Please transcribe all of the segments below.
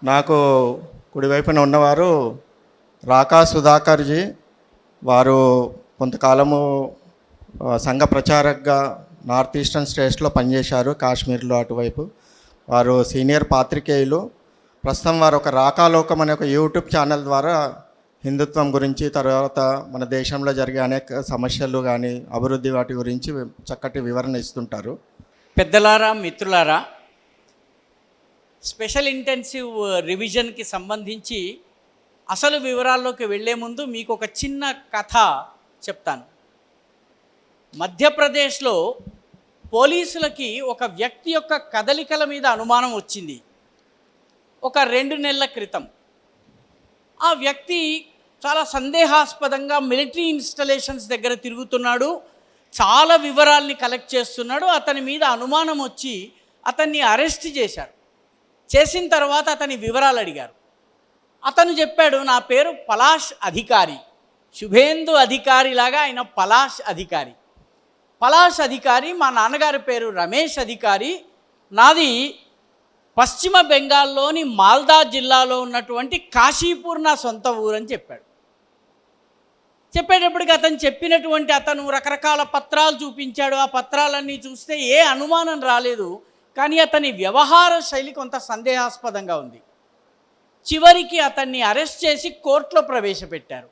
నాకు కుడివైపున ఉన్నవారు రాకా సుధాకర్జీ. వారు కొంతకాలము సంఘ ప్రచారకగా నార్త్ ఈస్టర్న్ స్టేట్స్లో పనిచేశారు, కాశ్మీర్లో అటువైపు. వారు సీనియర్ పాత్రికేయులు. ప్రస్తుతం వారు ఒక రాకాలోకం అనే ఒక యూట్యూబ్ ఛానల్ ద్వారా హిందుత్వం గురించి, తర్వాత మన దేశంలో జరిగే అనేక సమస్యలు కానీ అభివృద్ధి వాటి గురించి చక్కటి వివరణ ఇస్తుంటారు. పెద్దలారా, మిత్రులారా, స్పెషల్ ఇంటెన్సివ్ రివిజన్కి సంబంధించి అసలు వివరాల్లోకి వెళ్ళే ముందు మీకు ఒక చిన్న కథ చెప్తాను. మధ్యప్రదేశ్లో పోలీసులకి ఒక వ్యక్తి యొక్క కదలికల మీద అనుమానం వచ్చింది ఒక 2 నెలల క్రితం. ఆ వ్యక్తి చాలా సందేహాస్పదంగా మిలిటరీ ఇన్స్టలేషన్స్ దగ్గర తిరుగుతున్నాడు, చాలా వివరాల్ని కలెక్ట్ చేస్తున్నాడు. అతని మీద అనుమానం వచ్చి అతన్ని అరెస్ట్ చేశారు. చేసిన తర్వాత అతని వివరాలు అడిగారు. అతను చెప్పాడు, నా పేరు పలాష్ అధికారి, శుభేందు అధికారి లాగా ఆయన పలాష్ అధికారి. పలాష్ అధికారి, మా నాన్నగారి పేరు రమేష్ అధికారి, నాది పశ్చిమ బెంగాల్లోని మాల్దా జిల్లాలో ఉన్నటువంటి కాశీపూర్ నా సొంత ఊరని చెప్పాడు. చెప్పేటప్పటికి అతను రకరకాల పత్రాలు చూపించాడు. ఆ పత్రాలన్నీ చూస్తే ఏ అనుమానం రాలేదు, కానీ అతని వ్యవహార శైలి కొంత సందేహాస్పదంగా ఉంది. చివరికి అతన్ని అరెస్ట్ చేసి కోర్టులో ప్రవేశపెట్టారు.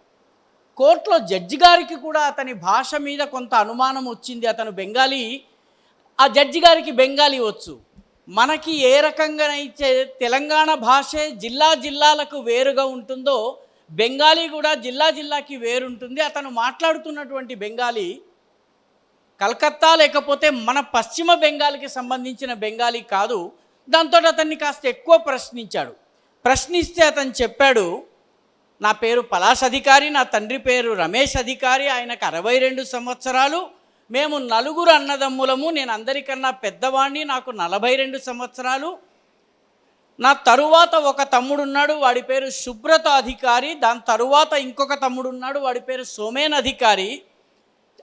కోర్టులో జడ్జి గారికి కూడా అతని భాష మీద కొంత అనుమానం వచ్చింది. అతను బెంగాలీ, ఆ జడ్జి గారికి బెంగాలీ వచ్చు. మనకి ఏ రకంగానైతే తెలంగాణ భాషే జిల్లా జిల్లాలకు వేరుగా ఉంటుందో, బెంగాలీ కూడా జిల్లా జిల్లాకి వేరుంటుంది. అతను మాట్లాడుతున్నటువంటి బెంగాలీ కలకత్తా లేకపోతే మన పశ్చిమ బెంగాల్కి సంబంధించిన బెంగాలీ కాదు. దాంతో అతన్ని కాస్త ఎక్కువ ప్రశ్నిస్తే అతను చెప్పాడు, నా పేరు పలాష్ అధికారి, నా తండ్రి పేరు రమేష్ అధికారి, ఆయనకు 62 సంవత్సరాలు, మేము 4 అన్నదమ్ములము, నేను అందరికన్నా పెద్దవాడిని, నాకు 42 సంవత్సరాలు. నా తరువాత ఒక తమ్ముడున్నాడు, వాడి పేరు సుబ్రత అధికారి, దాని తరువాత ఇంకొక తమ్ముడున్నాడు, వాడి పేరు సోమేన్ అధికారి,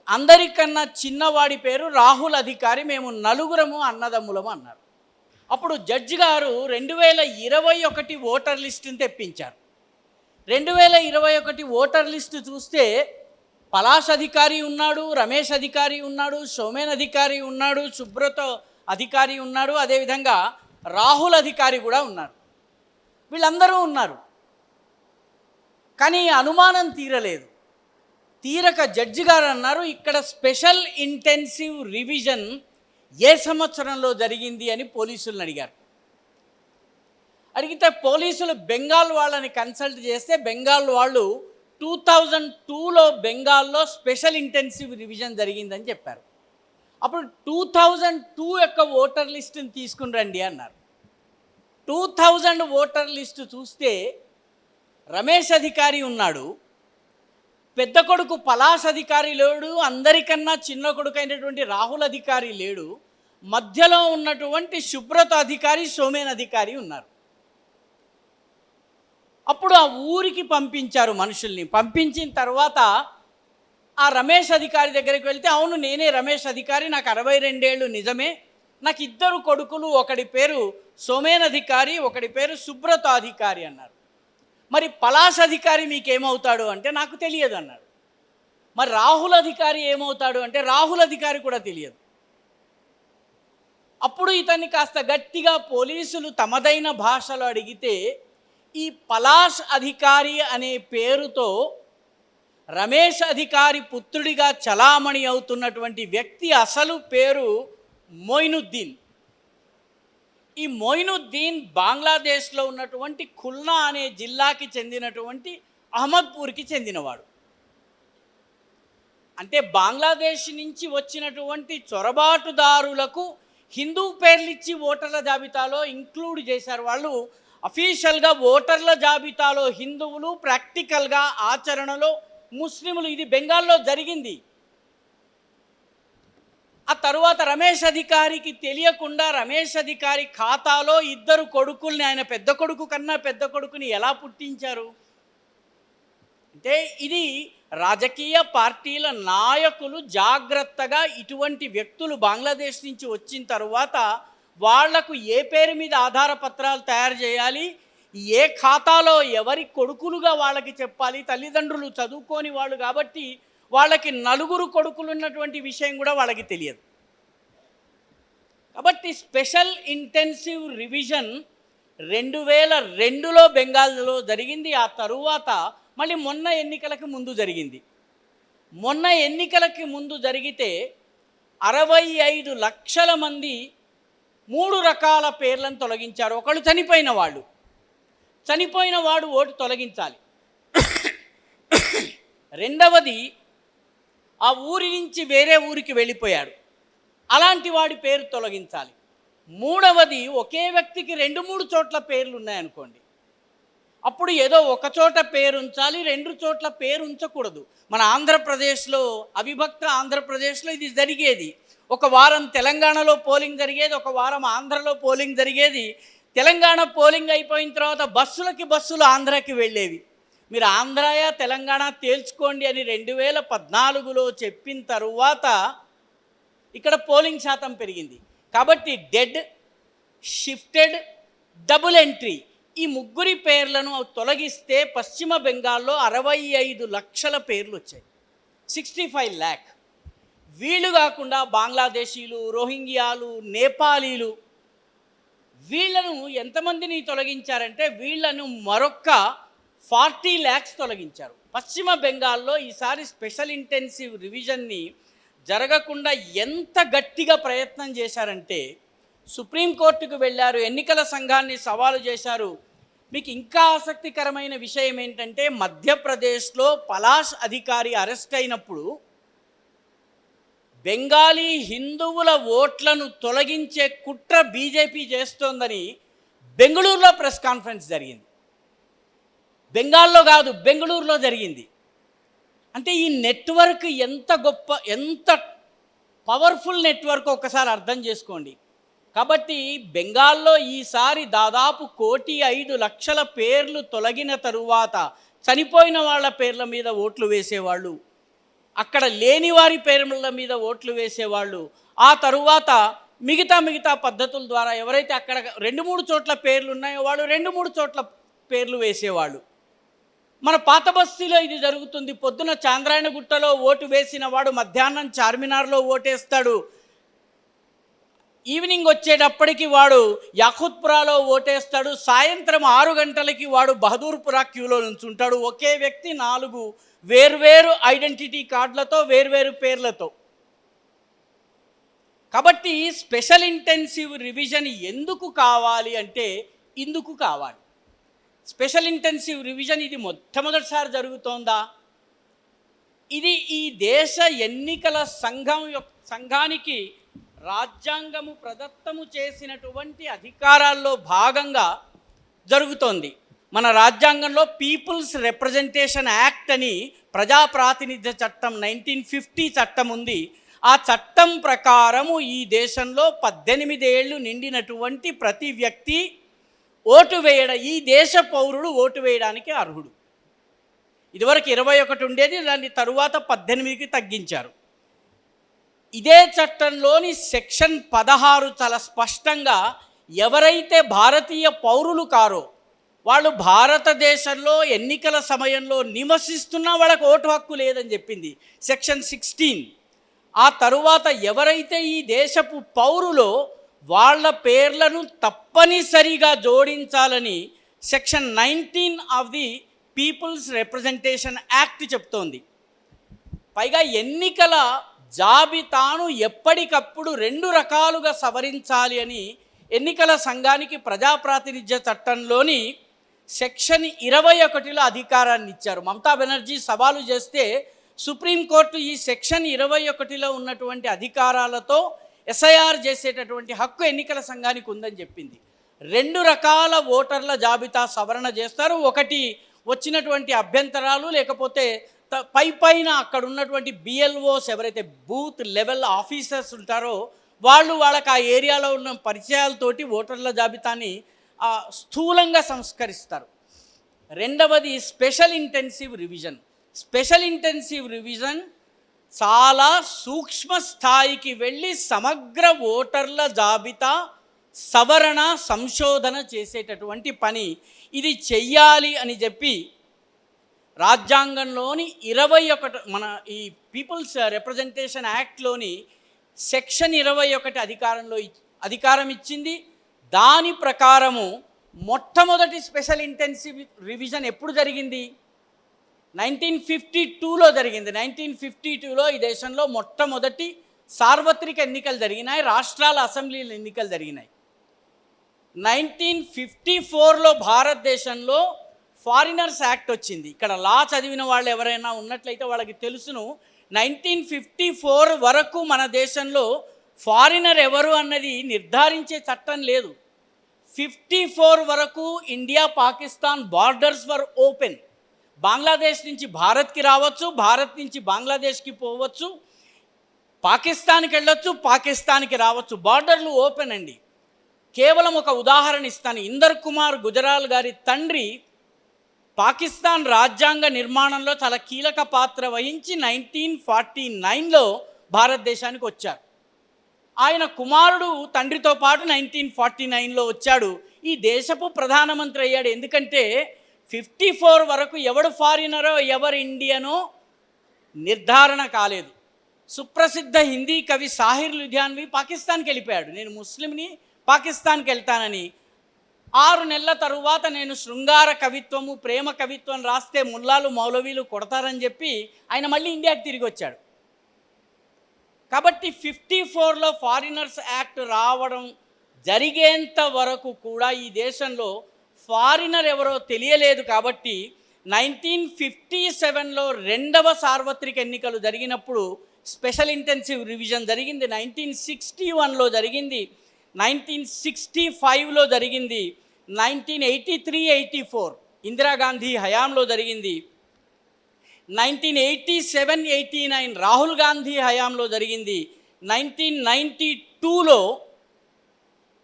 అందరికన్నా చిన్నవాడి పేరు రాహుల్ అధికారి, మేము 4 అన్నదమ్ములము అన్నారు. అప్పుడు జడ్జి గారు 2021 ఓటర్ లిస్టుని తెప్పించారు. 2021 ఓటర్ లిస్టు చూస్తే పలాష్ అధికారి ఉన్నాడు, రమేష్ అధికారి ఉన్నాడు, సోమేన్ అధికారి ఉన్నాడు, సుబ్రత అధికారి ఉన్నాడు, అదేవిధంగా రాహుల్ అధికారి కూడా ఉన్నారు. వీళ్ళందరూ ఉన్నారు. కానీ అనుమానం తీరక జడ్జి గారు అన్నారు, ఇక్కడ స్పెషల్ ఇంటెన్సివ్ రివిజన్ ఏ సంవత్సరంలో జరిగింది అని పోలీసులను అడిగితే పోలీసులు బెంగాల్ వాళ్ళని కన్సల్ట్ చేస్తే బెంగాల్ వాళ్ళు 2002లో బెంగాల్లో స్పెషల్ ఇంటెన్సివ్ రివిజన్ జరిగిందని చెప్పారు. అప్పుడు 2002 యొక్క ఓటర్ లిస్టుని తీసుకుని రండి అన్నారు. 2000 ఓటర్ లిస్టు చూస్తే రమేష్ అధికారి ఉన్నాడు, పెద్ద కొడుకు పలాష్ అధికారి లేడు, అందరికన్నా చిన్న కొడుకు అయినటువంటి రాహుల్ అధికారి లేడు, మధ్యలో ఉన్నటువంటి సుబ్రత అధికారి, సోమేన్ అధికారి ఉన్నారు. అప్పుడు ఆ ఊరికి పంపించారు మనుషుల్ని. పంపించిన తర్వాత ఆ రమేష్ అధికారి దగ్గరికి వెళ్తే, అవును నేనే రమేష్ అధికారి, నాకు 62 ఏళ్ళు నిజమే, నాకు 2 కొడుకులు, ఒకడి పేరు సోమేన్ అధికారి, ఒకడి పేరు సుబ్రత అధికారి అన్నారు. మరి పలాష్ అధికారి మీకేమవుతాడు అంటే నాకు తెలియదు అన్నాడు. మరి రాహుల్ అధికారి ఏమవుతాడు అంటే రాహుల్ అధికారి కూడా తెలియదు. అప్పుడు ఇతన్ని కాస్త గట్టిగా పోలీసులు తమదైన భాషలో అడిగితే, ఈ పలాష్ అధికారి అనే పేరుతో రమేష్ అధికారి పుత్రుడిగా చలామణి అవుతున్నటువంటి వ్యక్తి అసలు పేరు మొయినుద్దీన్. ఈ మొయినుద్దీన్ బంగ్లాదేశ్లో ఉన్నటువంటి ఖుల్నా అనే జిల్లాకి చెందినటువంటి అహ్మద్పూర్కి చెందినవాడు. అంటే బంగ్లాదేశ్ నుంచి వచ్చినటువంటి చొరబాటుదారులకు హిందూ పేర్లిచ్చి ఓటర్ల జాబితాలో ఇంక్లూడ్ చేశారు. వాళ్ళు అఫీషియల్గా ఓటర్ల జాబితాలో హిందువులు, ప్రాక్టికల్గా ఆచరణలో ముస్లింలు. ఇది బెంగాల్లో జరిగింది. ఆ తరువాత రమేష్ అధికారికి తెలియకుండా రమేష్ అధికారి ఖాతాలో 2 కొడుకుల్ని, ఆయన పెద్ద కొడుకు కన్నా పెద్ద కొడుకుని ఎలా పుట్టించారు అంటే, ఇది రాజకీయ పార్టీల నాయకులు జాగ్రత్తగా ఇటువంటి వ్యక్తులు బంగ్లాదేశ్ నుంచి వచ్చిన తర్వాత వాళ్లకు ఏ పేరు మీద ఆధార పత్రాలు తయారు చేయాలి, ఏ ఖాతాలో ఎవరి కొడుకులుగా వాళ్ళకి చెప్పాలి. తల్లిదండ్రులు చదువుకోని వాళ్ళు కాబట్టి వాళ్ళకి నలుగురు కొడుకులు ఉన్నటువంటి విషయం కూడా వాళ్ళకి తెలియదు. కాబట్టి స్పెషల్ ఇంటెన్సివ్ రివిజన్ 2002లో బెంగాల్లో జరిగింది. ఆ తరువాత మళ్ళీ మొన్న ఎన్నికలకి ముందు జరిగింది. మొన్న ఎన్నికలకి ముందు జరిగితే 65 లక్షల మంది 3 రకాల పేర్లను తొలగించారు. ఒకళ్ళు చనిపోయిన వాడు ఓటు తొలగించాలి. రెండవది ఆ ఊరి నుంచి వేరే ఊరికి వెళ్ళిపోయాడు, అలాంటి వాడి పేరు తొలగించాలి. మూడవది ఒకే వ్యక్తికి 2-3 చోట్ల పేర్లు ఉన్నాయనుకోండి, అప్పుడు ఏదో ఒక చోట పేరు ఉంచాలి, 2 చోట్ల పేరు ఉంచకూడదు. మన ఆంధ్రప్రదేశ్లో, అవిభక్త ఆంధ్రప్రదేశ్లో ఇది జరిగేది. ఒక వారం తెలంగాణలో పోలింగ్ జరిగేది, ఒక వారం ఆంధ్రలో పోలింగ్ జరిగేది. తెలంగాణ పోలింగ్ అయిపోయిన తర్వాత బస్సులు ఆంధ్రాకి వెళ్ళేవి. మీరు ఆంధ్రాయా తెలంగాణ తేల్చుకోండి అని 2014లో చెప్పిన తరువాత ఇక్కడ పోలింగ్ శాతం పెరిగింది. కాబట్టి డెడ్, షిఫ్టెడ్, డబుల్ ఎంట్రీ ఈ ముగ్గురి పేర్లను తొలగిస్తే పశ్చిమ బెంగాల్లో 65 లక్షల పేర్లు వచ్చాయి, 65 lakh. వీళ్ళు కాకుండా బంగ్లాదేశీలు, రోహింగ్యాలు, నేపాలీలు వీళ్ళను ఎంతమందిని తొలగించారంటే వీళ్ళను మరొక్క 40 lakhs తొలగించారు. పశ్చిమ బెంగాల్లో ఈసారి స్పెషల్ ఇంటెన్సివ్ రివిజన్ని జరగకుండా ఎంత గట్టిగా ప్రయత్నం చేశారంటే సుప్రీంకోర్టుకు వెళ్ళారు, ఎన్నికల సంఘాన్ని సవాలు చేశారు. మీకు ఇంకా ఆసక్తికరమైన విషయం ఏంటంటే మధ్యప్రదేశ్లో పలాష్ అధికారి అరెస్ట్ అయినప్పుడు బెంగాలీ హిందువుల ఓట్లను తొలగించే కుట్ర బీజేపీ చేస్తోందని బెంగళూరులో ప్రెస్ కాన్ఫరెన్స్ జరిగింది. బెంగాల్లో కాదు, బెంగళూరులో జరిగింది. అంటే ఈ నెట్వర్క్ ఎంత గొప్ప, ఎంత పవర్ఫుల్ నెట్వర్క్ ఒకసారి అర్థం చేసుకోండి. కాబట్టి బెంగాల్లో ఈసారి దాదాపు 1,05,00,000 పేర్లు తొలగిన తరువాత చనిపోయిన వాళ్ళ పేర్ల మీద ఓట్లు వేసేవాళ్ళు, అక్కడ లేని వారి పేర్ల మీద ఓట్లు వేసేవాళ్ళు, ఆ తరువాత మిగతా పద్ధతుల ద్వారా ఎవరైతే అక్కడ 2-3 చోట్ల పేర్లు ఉన్నాయో వాళ్ళు 2-3 చోట్ల పేర్లు వేసేవాళ్ళు. మన పాత బస్తీలో ఇది జరుగుతుంది. పొద్దున చాంద్రాయణగుట్టలో ఓటు వేసిన వాడు మధ్యాహ్నం చార్మినార్లో ఓటేస్తాడు, ఈవినింగ్ వచ్చేటప్పటికి వాడు యాఖుత్పురాలో ఓటేస్తాడు, సాయంత్రం 6 గంటలకి వాడు బహదూర్పురా క్యూలో నుంచుంటాడు. ఒకే వ్యక్తి 4 వేర్వేరు ఐడెంటిటీ కార్డులతో, వేర్వేరు పేర్లతో. కాబట్టి స్పెషల్ ఇంటెన్సివ్ రివిజన్ ఎందుకు కావాలి అంటే ఇందుకు కావాలి. స్పెషల్ ఇంటెన్సివ్ రివిజన్ ఇది మొట్టమొదటిసారి జరుగుతోందా? ఇది ఈ దేశ ఎన్నికల సంఘానికి రాజ్యాంగము ప్రదత్తము చేసినటువంటి అధికారాల్లో భాగంగా జరుగుతోంది. మన రాజ్యాంగంలో పీపుల్స్ రిప్రజెంటేషన్ యాక్ట్ అని ప్రజాప్రాతినిధ్య చట్టం 1950 చట్టం ఉంది. ఆ చట్టం ప్రకారము ఈ దేశంలో 18 ఏళ్ళు నిండినటువంటి ప్రతి వ్యక్తి ఈ దేశ పౌరుడు ఓటు వేయడానికి అర్హుడు. ఇదివరకు 21 ఉండేది, దాన్ని తరువాత 18కి తగ్గించారు. ఇదే చట్టంలోని సెక్షన్ 16 చాలా స్పష్టంగా ఎవరైతే భారతీయ పౌరులు కారో వాళ్ళు భారతదేశంలో ఎన్నికల సమయంలో నివసిస్తున్నా వాళ్ళకు ఓటు హక్కు లేదని చెప్పింది సెక్షన్ 16. ఆ తరువాత ఎవరైతే ఈ దేశపు పౌరులో వాళ్ళ పేర్లను తప్పనిసరిగా జోడించాలని section 19 of the people's representation act చెప్తోంది. పైగా ఎన్నికల జాబితాను ఎప్పటికప్పుడు 2 రకాలుగా సవరించాలి అని ఎన్నికల సంఘానికి ప్రజాప్రాతినిధ్య చట్టంలోని సెక్షన్ 21లో అధికారాన్ని ఇచ్చారు. మమతా బెనర్జీ సవాలు చేస్తే సుప్రీంకోర్టు ఈ సెక్షన్ 21లో ఉన్నటువంటి అధికారాలతో ఎస్ఐఆర్ చేసేటటువంటి హక్కు ఎన్నికల సంఘానికి ఉందని చెప్పింది. 2 రకాల ఓటర్ల జాబితా సవరణ చేస్తారు. ఒకటి వచ్చినటువంటి అభ్యంతరాలు, లేకపోతే పైన అక్కడ ఉన్నటువంటి బిఎల్ఓస్ ఎవరైతే బూత్ లెవెల్ ఆఫీసర్స్ ఉంటారో వాళ్ళకి ఆ ఏరియాలో ఉన్న పరిచయాలతోటి ఓటర్ల జాబితాని స్థూలంగా సంస్కరిస్తారు. రెండవది special intensive revision. Special intensive revision చాలా సూక్ష్మ స్థాయికి వెళ్ళి సమగ్ర ఓటర్ల జాబితా సవరణ సంశోధన చేసేటటువంటి పని. ఇది చెయ్యాలి అని చెప్పి రాజ్యాంగంలోని 21 మన ఈ పీపుల్స్ రిప్రజెంటేషన్ యాక్ట్లోని సెక్షన్ 21 అధికారం ఇచ్చింది. దాని ప్రకారము మొట్టమొదటి స్పెషల్ ఇంటెన్సివ్ రివిజన్ ఎప్పుడు జరిగింది? 1952లో జరిగింది. 1952లో ఈ దేశంలో మొట్టమొదటి సార్వత్రిక ఎన్నికలు జరిగినాయి, రాష్ట్రాల అసెంబ్లీల ఎన్నికలు జరిగినాయి. 1954లో భారతదేశంలో ఫారినర్స్ యాక్ట్ వచ్చింది. ఇక్కడ లా చదివిన వాళ్ళు ఎవరైనా ఉన్నట్లయితే వాళ్ళకి తెలుసును. 1954 వరకు మన దేశంలో ఫారినర్ ఎవరు అన్నది నిర్ధారించే చట్టం లేదు. 54 వరకు ఇండియా పాకిస్తాన్ బార్డర్స్ వర్ ఓపెన్. బంగ్లాదేశ్ నుంచి భారత్కి రావచ్చు, భారత్ నుంచి బంగ్లాదేశ్కి పోవచ్చు, పాకిస్తాన్కి వెళ్ళొచ్చు, పాకిస్తాన్కి రావచ్చు. బార్డర్లు ఓపెన్ అండి. కేవలం ఒక ఉదాహరణ ఇస్తాను. ఇందర్ కుమార్ గుజరాల్ గారి తండ్రి పాకిస్తాన్ రాజ్యాంగ నిర్మాణంలో చాలా కీలక పాత్ర వహించి 1949లో భారతదేశానికి వచ్చారు. ఆయన కుమారుడు తండ్రితో పాటు 1949లో వచ్చాడు. ఈ దేశపు ప్రధానమంత్రి అయ్యాడు. ఎందుకంటే 54 వరకు ఎవడు ఫారినరో ఎవరు ఇండియనో నిర్ధారణ కాలేదు. సుప్రసిద్ధ హిందీ కవి సాహిర్ లుధియాన్వి పాకిస్తాన్కి వెళ్ళిపోయాడు. నేను ముస్లింని, పాకిస్తాన్కి వెళ్తానని. 6 నెలల తరువాత నేను శృంగార కవిత్వము, ప్రేమ కవిత్వం రాస్తే ముల్లాలు మౌలవీలు కొడతారని చెప్పి ఆయన మళ్ళీ ఇండియాకి తిరిగి వచ్చాడు. కాబట్టి 54లో ఫారినర్స్ యాక్ట్ రావడం జరిగేంత వరకు కూడా ఈ దేశంలో ఫారినర్ ఎవరో తెలియలేదు. కాబట్టి 1957లో రెండవ సార్వత్రిక ఎన్నికలు జరిగినప్పుడు స్పెషల్ ఇంటెన్సివ్ రివిజన్ జరిగింది. 1961లో జరిగింది, 1965లో జరిగింది, 1983-84 ఇందిరాగాంధీ హయాంలో జరిగింది, 1987-89 రాహుల్ గాంధీ హయాంలో జరిగింది, 1992లో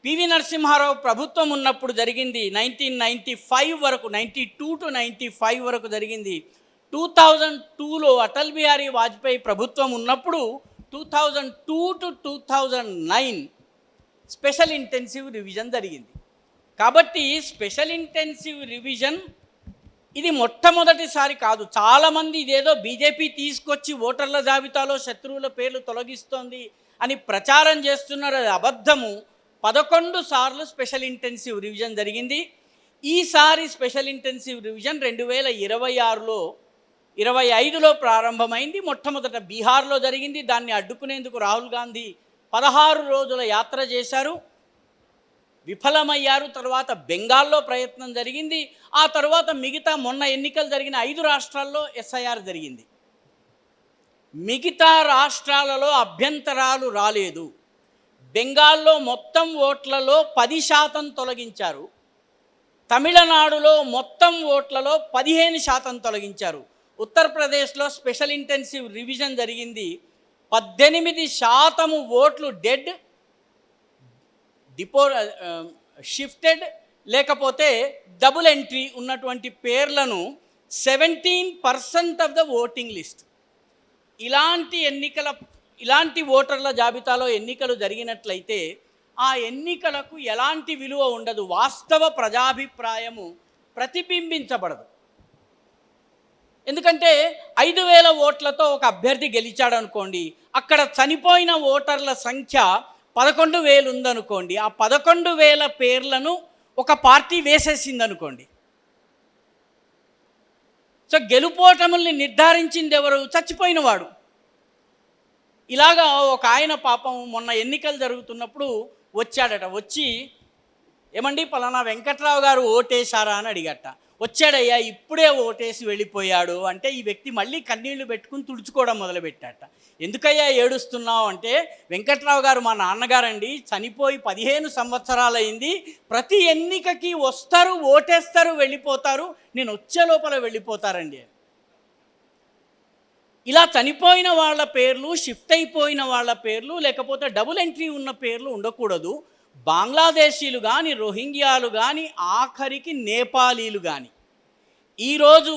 పివి నరసింహారావు ప్రభుత్వం ఉన్నప్పుడు జరిగింది, 1995 వరకు 92-95 వరకు జరిగింది, 2002లో అటల్ బిహారీ వాజ్పేయి ప్రభుత్వం ఉన్నప్పుడు 2002-2009 స్పెషల్ ఇంటెన్సివ్ రివిజన్ జరిగింది. కాబట్టి స్పెషల్ ఇంటెన్సివ్ రివిజన్ ఇది మొట్టమొదటిసారి కాదు. చాలామంది ఇదేదో బీజేపీ తీసుకొచ్చి ఓటర్ల జాబితాలో శత్రువుల పేర్లు తొలగిస్తోంది అని ప్రచారం చేస్తున్నారు. అది అబద్ధము. 11 సార్లు స్పెషల్ ఇంటెన్సివ్ రివిజన్ జరిగింది. ఈసారి స్పెషల్ ఇంటెన్సివ్ రివిజన్ 2026లో 25లో ప్రారంభమైంది. మొట్టమొదట బీహార్లో జరిగింది. దాన్ని అడ్డుకునేందుకు రాహుల్ గాంధీ 16 రోజుల యాత్ర చేశారు, విఫలమయ్యారు. తర్వాత బెంగాల్లో ప్రయత్నం జరిగింది. ఆ తర్వాత మిగతా మొన్న ఎన్నికలు జరిగిన 5 రాష్ట్రాల్లో SIR జరిగింది. మిగతా రాష్ట్రాలలో అభ్యంతరాలు రాలేదు. బెంగాల్లో మొత్తం ఓట్లలో 10% తొలగించారు. తమిళనాడులో మొత్తం ఓట్లలో 15% తొలగించారు. ఉత్తరప్రదేశ్లో స్పెషల్ ఇంటెన్సివ్ రివిజన్ జరిగింది. 18% ఓట్లు డెడ్, షిఫ్టెడ్ లేకపోతే డబుల్ ఎంట్రీ ఉన్నటువంటి పేర్లను 17% ఆఫ్ ద ఓటింగ్ లిస్ట్. ఇలాంటి ఓటర్ల జాబితాలో ఎన్నికలు జరిగినట్లయితే ఆ ఎన్నికలకు ఎలాంటి విలువ ఉండదు. వాస్తవ ప్రజాభిప్రాయము ప్రతిబింబించబడదు. ఎందుకంటే 5,000 ఓట్లతో ఒక అభ్యర్థి గెలిచాడు అనుకోండి, అక్కడ చనిపోయిన ఓటర్ల సంఖ్య 11,000 ఉందనుకోండి. ఆ 11,000 పేర్లను ఒక పార్టీ వేసేసింది అనుకోండి. సో గెలుపోటముల్ని నిర్ధారించింది ఎవరు? చచ్చిపోయినవాడు. ఇలాగా ఒక ఆయన పాపం మొన్న ఎన్నికలు జరుగుతున్నప్పుడు వచ్చాడట. వచ్చి ఏమండి పలానా వెంకట్రావు గారు ఓటేశారా అని అడిగట. వచ్చాడయ్యా, ఇప్పుడే ఓటేసి వెళ్ళిపోయాడు అంటే ఈ వ్యక్తి మళ్ళీ కన్నీళ్లు పెట్టుకుని తుడుచుకోవడం మొదలుపెట్టాట. ఎందుకయ్యా ఏడుస్తున్నావు అంటే, వెంకట్రావు గారు మా నాన్నగారండి, చనిపోయి 15 సంవత్సరాలు అయింది. ప్రతి ఎన్నికకి వస్తారు, ఓటేస్తారు, వెళ్ళిపోతారు, నేను వచ్చే లోపల వెళ్ళిపోతారండి. ఇలా చనిపోయిన వాళ్ళ పేర్లు, షిఫ్ట్ అయిపోయిన వాళ్ళ పేర్లు, లేకపోతే డబుల్ ఎంట్రీ ఉన్న పేర్లు ఉండకూడదు. బంగ్లాదేశీలు కానీ, రోహింగ్యాలు కానీ, ఆఖరికి నేపాలీలు కానీ. ఈరోజు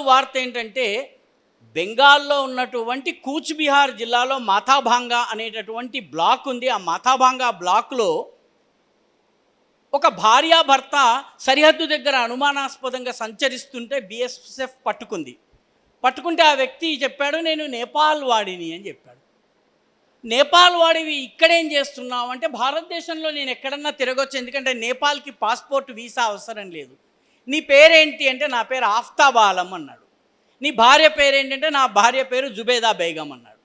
వార్త ఏంటంటే, బెంగాల్లో ఉన్నటువంటి కూచ్బిహార్ జిల్లాలో మాథాభాంగా అనేటటువంటి బ్లాక్ ఉంది. ఆ మాథాభాంగా బ్లాక్లో ఒక భార్యాభర్త సరిహద్దు దగ్గర అనుమానాస్పదంగా సంచరిస్తుంటే బిఎస్ఎఫ్ పట్టుకుంటే ఆ వ్యక్తి చెప్పాడు, నేను నేపాల్ వాడిని అని చెప్పాడు. నేపాల్ వాడివి ఇక్కడేం చేస్తున్నావు అంటే, భారతదేశంలో నేను ఎక్కడన్నా తిరగొచ్చు, ఎందుకంటే నేపాల్కి పాస్పోర్ట్ వీసా అవసరం లేదు. నీ పేరేంటి అంటే, నా పేరు ఆఫ్తాబ్ ఆలం అన్నాడు. నీ భార్య పేరేంటంటే, నా భార్య పేరు జుబేదా బేగం అన్నాడు.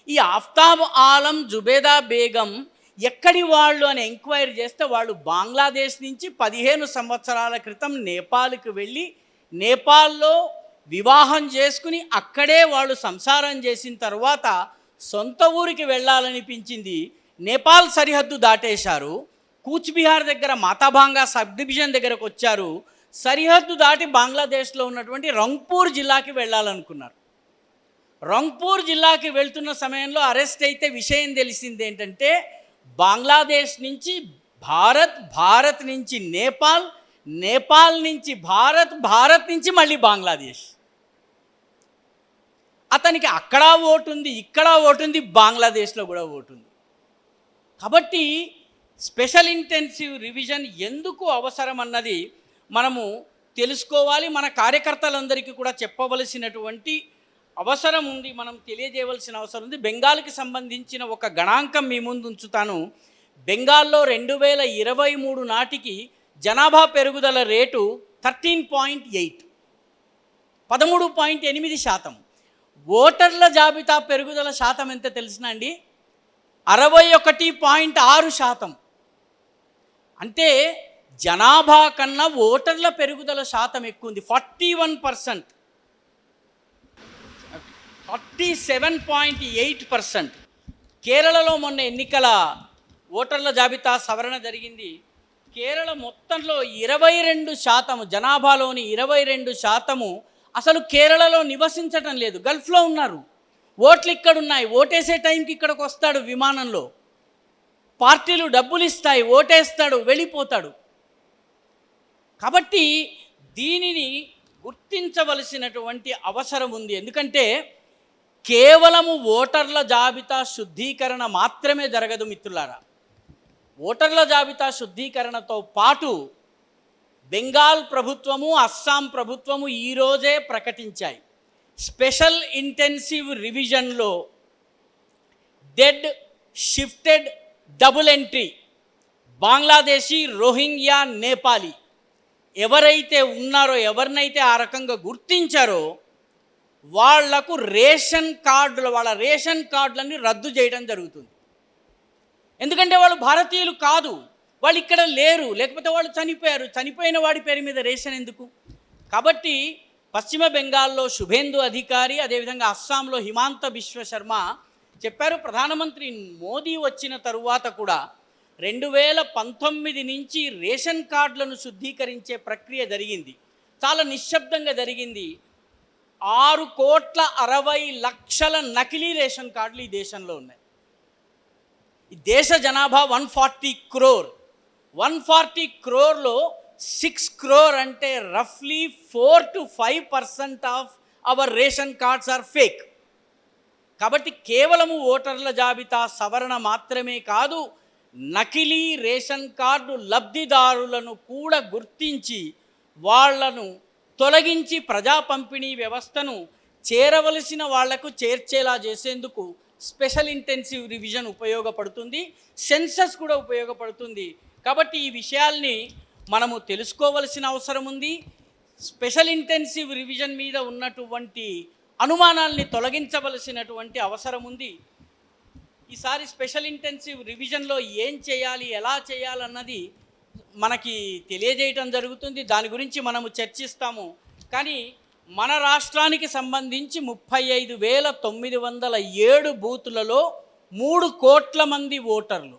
ఈ ఆఫ్తాబ్ ఆలం జుబేదా బేగం ఎక్కడి వాళ్ళు అని ఎంక్వైరీ చేస్తే, వాళ్ళు బంగ్లాదేశ్ నుంచి 15 సంవత్సరాల క్రితం నేపాల్కి వెళ్ళి నేపాల్లో వివాహం చేసుకుని అక్కడే వాళ్ళు సంసారం చేసిన తర్వాత సొంత ఊరికి వెళ్ళాలనిపించింది. నేపాల్ సరిహద్దు దాటేశారు. కూచ్బిహార్ దగ్గర మాథాభాంగా సబ్ డివిజన్ దగ్గరకు వచ్చారు. సరిహద్దు దాటి బంగ్లాదేశ్లో ఉన్నటువంటి రంగ్పూర్ జిల్లాకి వెళ్ళాలనుకున్నారు. రంగ్పూర్ జిల్లాకి వెళ్తున్న సమయంలో అరెస్ట్ అయితే విషయం తెలిసింది ఏంటంటే, బంగ్లాదేశ్ నుంచి భారత్, భారత్ నుంచి నేపాల్, నేపాల్ నుంచి భారత్, భారత్ నుంచి మళ్ళీ బంగ్లాదేశ్. అతనికి అక్కడ ఓటు ఉంది, ఇక్కడ ఓటు ఉంది, బంగ్లాదేశ్లో కూడా ఓటు ఉంది. కాబట్టి స్పెషల్ ఇంటెన్సివ్ రివిజన్ ఎందుకు అవసరం అన్నది మనము తెలుసుకోవాలి. మన కార్యకర్తలందరికీ కూడా చెప్పవలసినటువంటి అవసరం ఉంది, మనం తెలియజేయవలసిన అవసరం ఉంది. బెంగాల్కి సంబంధించిన ఒక గణాంకం మీ ముందు ఉంచుతాను. బెంగాల్లో 2023 నాటికి జనాభా పెరుగుదల రేటు 13.8, 13.8%. ఓటర్ల జాబితా పెరుగుదల శాతం ఎంత తెలిసిన అండి? 61.6%. అంటే జనాభా కన్నా ఓటర్ల పెరుగుదల శాతం ఎక్కువ ఉంది, 41%, 47.8%. కేరళలో మొన్న ఎన్నికల ఓటర్ల జాబితా సవరణ జరిగింది. కేరళ మొత్తంలో 22%, జనాభాలోని 22% అసలు కేరళలో నివసించటం లేదు, గల్ఫ్లో ఉన్నారు. ఓట్లు ఇక్కడున్నాయి, ఓటేసే టైంకి ఇక్కడికి వస్తాడు విమానంలో, పార్టీలు డబ్బులు ఇస్తాయి, ఓటేస్తాడు, వెళ్ళిపోతాడు. కాబట్టి దీనిని గుర్తించవలసినటువంటి అవసరం ఉంది. ఎందుకంటే కేవలము ఓటర్ల జాబితా శుద్ధీకరణ మాత్రమే జరగదు మిత్రులారా. ఓటర్ల జాబితా శుద్ధీకరణతో పాటు బెంగాల్ ప్రభుత్వము, అస్సాం ప్రభుత్వము ఈరోజే ప్రకటించాయి, స్పెషల్ ఇంటెన్సివ్ రివిజన్లో dead, shifted, double entry Bangladeshi, Rohingya, Nepali ఎవరైతే ఉన్నారో, ఎవరినైతే ఆ రకంగా గుర్తించారో వాళ్లకు వాళ్ళ రేషన్ కార్డులన్నీ రద్దు చేయడం జరుగుతుంది. ఎందుకంటే వాళ్ళు భారతీయులు కాదు, వాళ్ళు ఇక్కడ లేరు, లేకపోతే వాళ్ళు చనిపోయారు, చనిపోయిన వాడి పేరు మీద రేషన్ ఎందుకు? కాబట్టి పశ్చిమ బెంగాల్లో శుభేందు అధికారి, అదేవిధంగా అస్సాంలో హిమాంత బిశ్వ శర్మ చెప్పారు, ప్రధానమంత్రి మోదీ వచ్చిన తరువాత కూడా 2019 నుంచి రేషన్ కార్డులను శుద్ధీకరించే ప్రక్రియ జరిగింది, చాలా నిశ్శబ్దంగా జరిగింది. 6,60,00,000 నకిలీ రేషన్ కార్డులు ఈ దేశంలో ఉన్నాయి. ఈ దేశ జనాభా 140 crore. 140 crore 6 crore అంటే రఫ్లీ 4 to 5% of our ration cards are fake. కాబట్టి కేవలము ఓటర్ల జాబితా సవరణ మాత్రమే కాదు, నకిలీ రేషన్ కార్డు లబ్ధిదారులను కూడా గుర్తించి వాళ్లను తొలగించి ప్రజా పంపిణీ వ్యవస్థను చేరవలసిన వాళ్లకు చేర్చేలా చేసేందుకు స్పెషల్ ఇంటెన్సివ్ రివిజన్ ఉపయోగపడుతుంది, సెన్సస్ కూడా ఉపయోగపడుతుంది. కాబట్టి ఈ విషయాల్ని మనము తెలుసుకోవలసిన అవసరం ఉంది. స్పెషల్ ఇంటెన్సివ్ రివిజన్ మీద ఉన్నటువంటి అనుమానాల్ని తొలగించవలసినటువంటి అవసరం ఉంది. ఈసారి స్పెషల్ ఇంటెన్సివ్ రివిజన్లో ఏం చేయాలి, ఎలా చేయాలన్నది మనకి తెలియజేయటం జరుగుతుంది, దాని గురించి మనము చర్చిస్తాము. కానీ మన రాష్ట్రానికి సంబంధించి 35,907 బూతులలో 3 కోట్ల మంది ఓటర్లు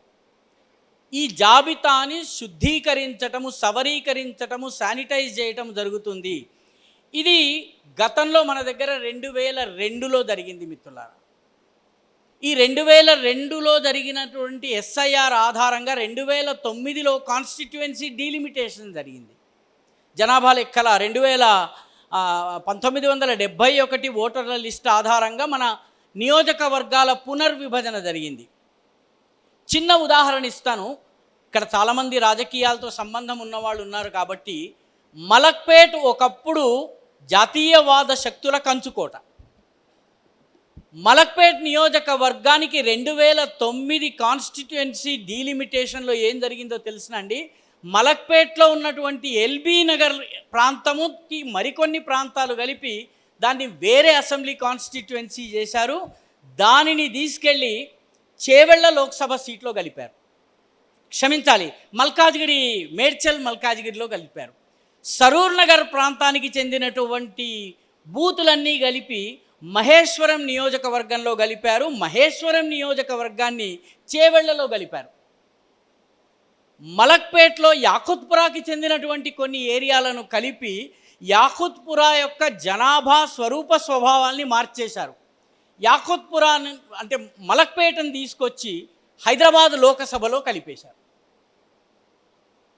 ఈ జాబితాని శుద్ధీకరించటము, సవరీకరించటము, శానిటైజ్ చేయటం జరుగుతుంది. ఇది గతంలో మన దగ్గర 2002లో జరిగింది మిత్రులారా. ఈ 2002లో జరిగినటువంటి ఎస్ఐఆర్ ఆధారంగా 2009లో కాన్స్టిట్యుయెన్సీ డీలిమిటేషన్ జరిగింది. జనాభా లెక్కల 1971 ఓటర్ల లిస్ట్ ఆధారంగా మన నియోజకవర్గాల పునర్విభజన జరిగింది. చిన్న ఉదాహరణ ఇస్తాను. ఇక్కడ చాలామంది రాజకీయాలతో సంబంధం ఉన్నవాళ్ళు ఉన్నారు కాబట్టి, మలక్పేట్ ఒకప్పుడు జాతీయవాద శక్తుల కంచుకోట. మలక్పేట్ నియోజకవర్గానికి 2009 కాన్స్టిట్యుయెన్సీ డీలిమిటేషన్లో ఏం జరిగిందో తెలుసునండి. మలక్పేట్లో ఉన్నటువంటి ఎల్బీ నగర్ ప్రాంతముకి మరికొన్ని ప్రాంతాలు కలిపి దాన్ని వేరే అసెంబ్లీ కాన్స్టిట్యుయెన్సీ చేశారు. దానిని తీసుకెళ్ళి చేవెళ్ళ లోక్సభ సీట్లో కలిపారు. క్షమించాలి, మల్కాజ్గిరి, మేడ్చల్ మల్కాజ్గిరిలో కలిపారు. సరూర్ నగర్ ప్రాంతానికి చెందినటువంటి బూతులన్నీ కలిపి మహేశ్వరం నియోజకవర్గంలో కలిపారు. మహేశ్వరం నియోజకవర్గాన్ని చేవెళ్లలో కలిపారు. మలక్పేట్లో యాకుత్పురాకి చెందినటువంటి కొన్ని ఏరియాలను కలిపి యాకుత్పురా యొక్క జనాభా స్వరూప స్వభావాల్ని మార్చేశారు. యాకుత్పురా అంటే మలక్పేటను తీసుకొచ్చి హైదరాబాద్ లోకసభలో కలిపేశారు.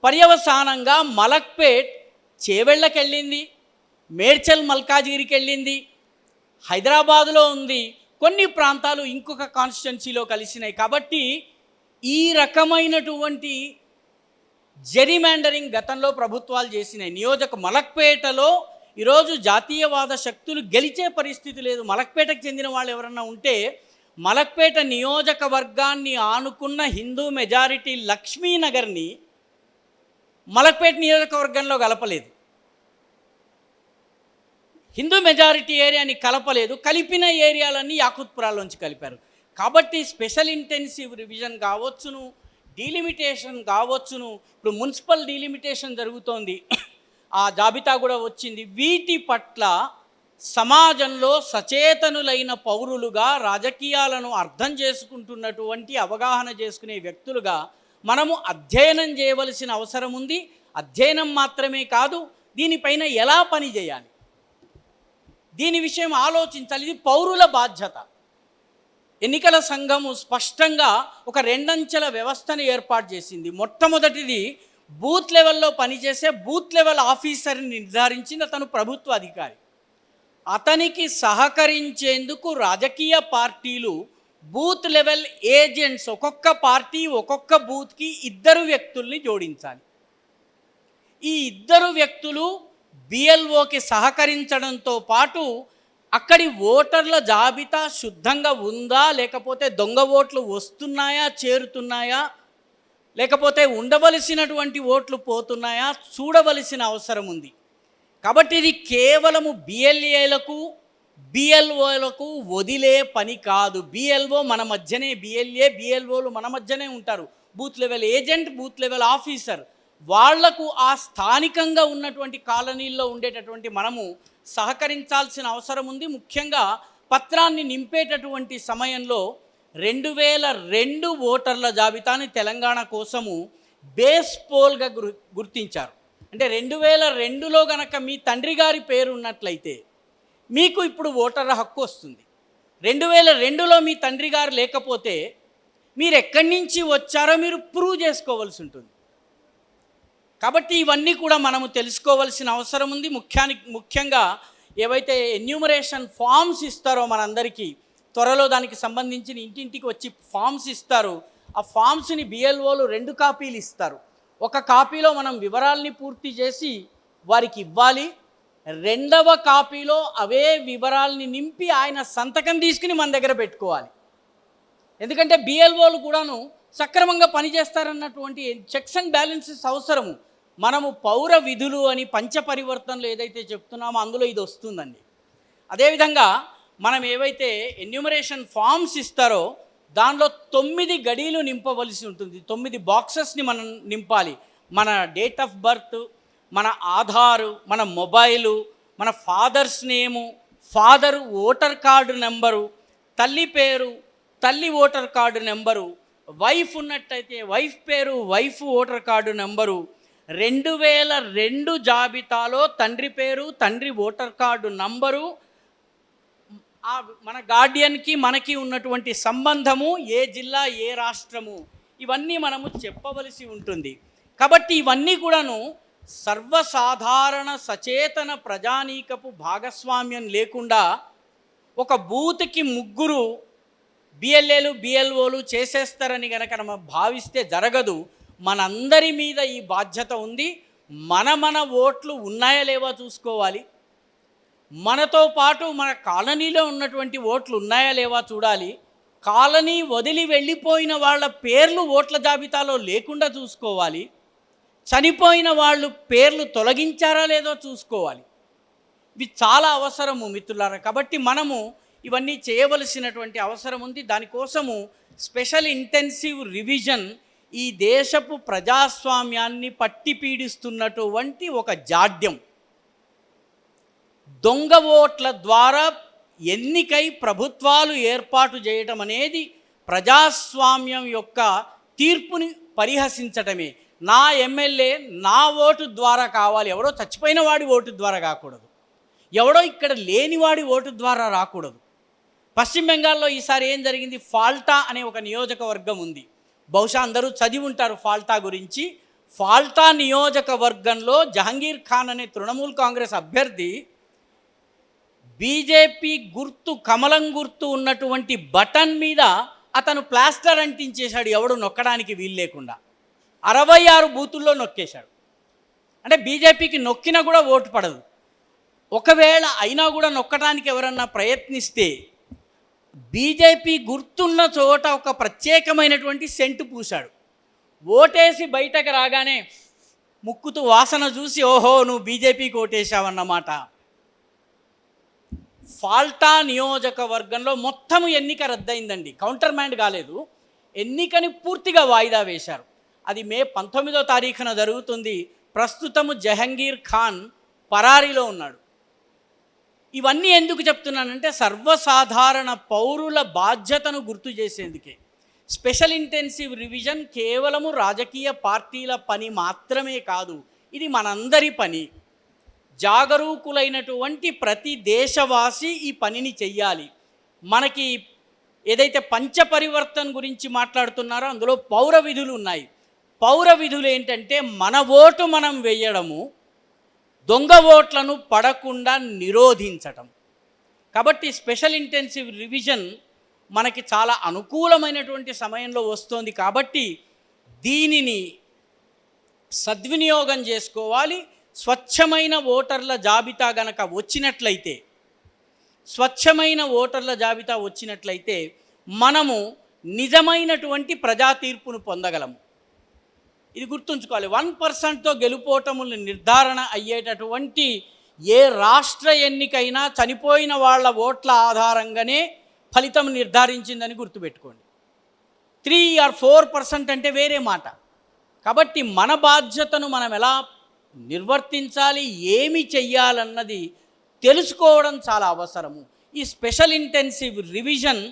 పర్యవసానంగా మలక్పేట్ చేవెళ్ళకి వెళ్ళింది, మేడ్చల్ మల్కాజ్గిరికి వెళ్ళింది, హైదరాబాదులో ఉంది, కొన్ని ప్రాంతాలు ఇంకొక కాన్స్టిట్యున్సీలో కలిసినాయి. కాబట్టి ఈ రకమైనటువంటి జెరిమాండరింగ్ గతంలో ప్రభుత్వాలు చేసినాయి. మలక్పేటలో ఈరోజు జాతీయవాద శక్తులు గెలిచే పరిస్థితి లేదు. మలక్పేటకు చెందిన వాళ్ళు ఎవరన్నా ఉంటే మలక్పేట నియోజకవర్గాన్ని ఆనుకున్న హిందూ మెజారిటీ లక్ష్మీనగర్ని మలక్పేట నియోజకవర్గంలో కలపలేదు. హిందూ మెజారిటీ ఏరియాని కలపలేదు. కలిపిన ఏరియాలన్నీ యాకుత్పురాల్లోంచి కలిపారు. కాబట్టి స్పెషల్ ఇంటెన్సివ్ రివిజన్ కావచ్చును, డీలిమిటేషన్ కావచ్చును, ఇప్పుడు మున్సిపల్ డీలిమిటేషన్ జరుగుతోంది, ఆ జాబితా కూడా వచ్చింది. వీటి పట్ల సమాజంలో సచేతనులైన పౌరులుగా, రాజకీయాలను అర్థం చేసుకుంటున్నటువంటి, అవగాహన చేసుకునే వ్యక్తులుగా మనము అధ్యయనం చేయవలసిన అవసరం ఉంది. అధ్యయనం మాత్రమే కాదు, దీనిపైన ఎలా పని చేయాలి, దీని విషయం ఆలోచించాలి. ఇది పౌరుల బాధ్యత. ఎన్నికల సంఘము స్పష్టంగా ఒక 2 అంచెల వ్యవస్థను ఏర్పాటు చేసింది. మొట్టమొదటిది బూత్ లెవెల్లో పనిచేసే బూత్ లెవెల్ ఆఫీసర్ని నిర్ధారించింది. అతను ప్రభుత్వ అధికారి. అతనికి సహకరించేందుకు రాజకీయ పార్టీలు బూత్ లెవెల్ ఏజెంట్స్, ఒక్కొక్క పార్టీ ఒక్కొక్క బూత్కి 2 వ్యక్తుల్ని జోడించాలి. ఈ 2 వ్యక్తులు బిఎల్ఓకి సహకరించడంతో పాటు అక్కడి ఓటర్ల జాబితా శుద్ధంగా ఉందా, లేకపోతే దొంగ ఓట్లు వస్తున్నాయా, చేరుతున్నాయా, లేకపోతే ఉండవలసినటువంటి ఓట్లు పోతున్నాయా చూడవలసిన అవసరం ఉంది. కాబట్టి ఇది కేవలము బిఎల్ఏలకు, బిఎల్ఓలకు వదిలే పని కాదు. బిఎల్ఓ మన మధ్యనే, బిఎల్ఓలు మన మధ్యనే ఉంటారు. Booth level agent, booth level officer, వాళ్లకు ఆ స్థానికంగా ఉన్నటువంటి కాలనీల్లో ఉండేటటువంటి మనము సహకరించాల్సిన అవసరం ఉంది. ముఖ్యంగా పత్రాన్ని నింపేటటువంటి సమయంలో 2002 ఓటర్ల జాబితాని తెలంగాణ కోసము బేస్ పోల్గా గుర్తించారు. అంటే 2002లో గనక మీ తండ్రి గారి పేరు ఉన్నట్లయితే మీకు ఇప్పుడు ఓటర్ల హక్కు వస్తుంది. 2002లో మీ తండ్రి గారు లేకపోతే మీరు ఎక్కడి నుంచి వచ్చారో మీరు ప్రూవ్ చేసుకోవాల్సి ఉంటుంది. కాబట్టి ఇవన్నీ కూడా మనము తెలుసుకోవాల్సిన అవసరం ఉంది. ముఖ్యంగా ఏవైతే ఎన్యూమరేషన్ ఫామ్స్ ఇస్తారో మనందరికీ, త్వరలో దానికి సంబంధించిన ఇంటింటికి వచ్చి ఫామ్స్ ఇస్తారు. ఆ ఫామ్స్ని బిఎల్ఓలు 2 కాపీలు ఇస్తారు. ఒక కాపీలో మనం వివరాల్ని పూర్తి చేసి వారికి ఇవ్వాలి. 2వ కాపీలో అవే వివరాల్ని నింపి ఆయన సంతకం తీసుకుని మన దగ్గర పెట్టుకోవాలి. ఎందుకంటే బిఎల్ఓలు కూడాను సక్రమంగా పనిచేస్తారన్నటువంటి చెక్స్ అండ్ బ్యాలెన్సెస్ అవసరము. మనము పౌర విధులు అని పంచపరివర్తనలు ఏదైతే చెప్తున్నామో అందులో ఇది వస్తుందండి. అదేవిధంగా మనం ఏవైతే ఎన్యూమరేషన్ ఫామ్స్ ఇస్తారో దానిలో 9 గడీలు నింపవలసి ఉంటుంది. 9 బాక్సెస్ని మనం నింపాలి. మన డేట్ ఆఫ్ బర్త్, మన ఆధారు, మన మొబైలు, మన ఫాదర్స్ నేము, ఫాదర్ ఓటర్ కార్డు నెంబరు, తల్లి పేరు, తల్లి ఓటర్ కార్డు నెంబరు, వైఫ్ ఉన్నట్టయితే వైఫ్ పేరు, వైఫ్ ఓటర్ కార్డు నెంబరు, 2002 జాబితాలో తండ్రి పేరు, తండ్రి ఓటర్ కార్డు నంబరు, మన గార్డియన్కి మనకి ఉన్నటువంటి సంబంధము, ఏ జిల్లా, ఏ రాష్ట్రము, ఇవన్నీ మనము చెప్పవలసి ఉంటుంది. కాబట్టి ఇవన్నీ కూడాను సర్వసాధారణ సచేతన ప్రజానీకపు భాగస్వామ్యం లేకుండా ఒక బూత్కి 3 బిఎల్ఏలు బిఎల్ఓలు చేసేస్తారని కనుక మనం భావిస్తే జరగదు. మనందరి మీద ఈ బాధ్యత ఉంది. మన ఓట్లు ఉన్నాయా లేవా చూసుకోవాలి. మనతో పాటు మన కాలనీలో ఉన్నటువంటి ఓట్లు ఉన్నాయా లేవా చూడాలి. కాలనీ వదిలి వెళ్ళిపోయిన వాళ్ళ పేర్లు ఓట్ల జాబితాలో లేకుండా చూసుకోవాలి. చనిపోయిన వాళ్ళు పేర్లు తొలగించారా లేదో చూసుకోవాలి. ఇవి చాలా అవసరము మిత్రులారా. కాబట్టి మనము ఇవన్నీ చేయవలసినటువంటి అవసరం ఉంది. దానికోసము స్పెషల్ ఇంటెన్సివ్ రివిజన్ ఈ దేశపు ప్రజాస్వామ్యాన్ని పట్టి పీడిస్తున్నటువంటి ఒక జాడ్యం. దొంగ ఓట్ల ద్వారా ఎన్నికై ప్రభుత్వాలు ఏర్పాటు చేయటం అనేది ప్రజాస్వామ్యం యొక్క తీర్పుని పరిహసించటమే. నా ఎమ్మెల్యే నా ఓటు ద్వారా కావాలి, ఎవడో చచ్చిపోయిన వాడి ఓటు ద్వారా కాకూడదు, ఎవడో ఇక్కడ లేనివాడి ఓటు ద్వారా రాకూడదు. పశ్చిమ బెంగాల్లో ఈసారి ఏం జరిగింది, ఫాల్టా అనే ఒక నియోజకవర్గం ఉంది. బహుశా అందరూ చదివి ఉంటారు ఫాల్టా గురించి. ఫాల్టా నియోజకవర్గంలో జహంగీర్ ఖాన్ అనే తృణమూల్ కాంగ్రెస్ అభ్యర్థి బీజేపీ గుర్తు, కమలం గుర్తు ఉన్నటువంటి బటన్ మీద అతను ప్లాస్టర్ అంటించేశాడు, ఎవడు నొక్కడానికి వీలు లేకుండా. 66 బూతుల్లో నొక్కేశాడు. అంటే బీజేపీకి నొక్కినా కూడా ఓటు పడదు. ఒకవేళ అయినా కూడా నొక్కడానికి ఎవరన్నా ప్రయత్నిస్తే బీజేపీ గుర్తున్న చోట ఒక ప్రత్యేకమైనటువంటి సెంటు పూశాడు. ఓటేసి బయటకు రాగానే ముక్కుతూ వాసన చూసి ఓహో నువ్వు బీజేపీకి ఓటేశావన్నమాట. ఫాల్టా నియోజకవర్గంలో మొత్తము ఎన్నిక రద్దయిందండి. కౌంటర్మాండ్ కాలేదు, ఎన్నికని పూర్తిగా వాయిదా వేశారు. అది మే 19వ తారీఖున జరుగుతుంది. ప్రస్తుతము జహంగీర్ ఖాన్ పరారీలో ఉన్నాడు. ఇవన్నీ ఎందుకు చెప్తున్నానంటే సర్వసాధారణ పౌరుల బాధ్యతను గుర్తు చేసేందుకే. స్పెషల్ ఇంటెన్సివ్ రివిజన్ కేవలము రాజకీయ పార్టీల పని మాత్రమే కాదు, ఇది మనందరి పని. జాగరూకులైనటువంటి ప్రతి దేశవాసి ఈ పనిని చెయ్యాలి. మనకి ఏదైతే పంచపరివర్తన్ గురించి మాట్లాడుతున్నారో అందులో పౌర విధులు ఉన్నాయి. పౌర విధులు ఏంటంటే మన ఓటు మనం వేయడము, దొంగ ఓట్లను పడకుండా నిరోధించటం. కాబట్టి స్పెషల్ ఇంటెన్సివ్ రివిజన్ మనకి చాలా అనుకూలమైనటువంటి సమయంలో వస్తుంది. కాబట్టి దీనిని సద్వినియోగం చేసుకోవాలి. స్వచ్ఛమైన ఓటర్ల జాబితా గనక వచ్చినట్లయితే మనము నిజమైనటువంటి ప్రజా తీర్పును పొందగలము. ఇది గుర్తుంచుకోవాలి. 1%తో గెలుపోటములు నిర్ధారణ అయ్యేటటువంటి ఏ రాష్ట్ర ఎన్నికైనా చనిపోయిన వాళ్ళ ఓట్ల ఆధారంగానే ఫలితం నిర్ధారించిందని గుర్తుపెట్టుకోండి. 3 or 4% అంటే వేరే మాట. కాబట్టి మన బాధ్యతను మనం ఎలా నిర్వర్తించాలి, ఏమి చెయ్యాలన్నది తెలుసుకోవడం చాలా అవసరము. ఈ స్పెషల్ ఇంటెన్సివ్ రివిజన్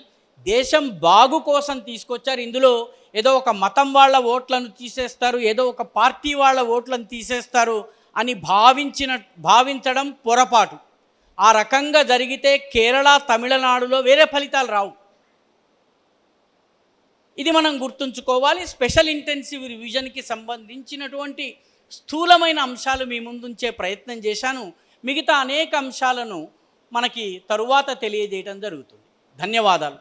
దేశం బాగు కోసం తీసుకొచ్చారు. ఇందులో ఏదో ఒక మతం వాళ్ళ ఓట్లను తీసేస్తారు, ఏదో ఒక పార్టీ వాళ్ళ ఓట్లను తీసేస్తారు అని భావించడం పొరపాటు. ఆ రకంగా జరిగితే కేరళ, తమిళనాడులో వేరే ఫలితాలు రావు. ఇది మనం గుర్తుంచుకోవాలి. స్పెషల్ ఇంటెన్సివ్ రివిజన్కి సంబంధించినటువంటి స్థూలమైన అంశాలు మీ ముందుంచే ప్రయత్నం చేశాను. మిగతా అనేక అంశాలను మనకి తరువాత తెలియజేయడం జరుగుతుంది. ధన్యవాదాలు.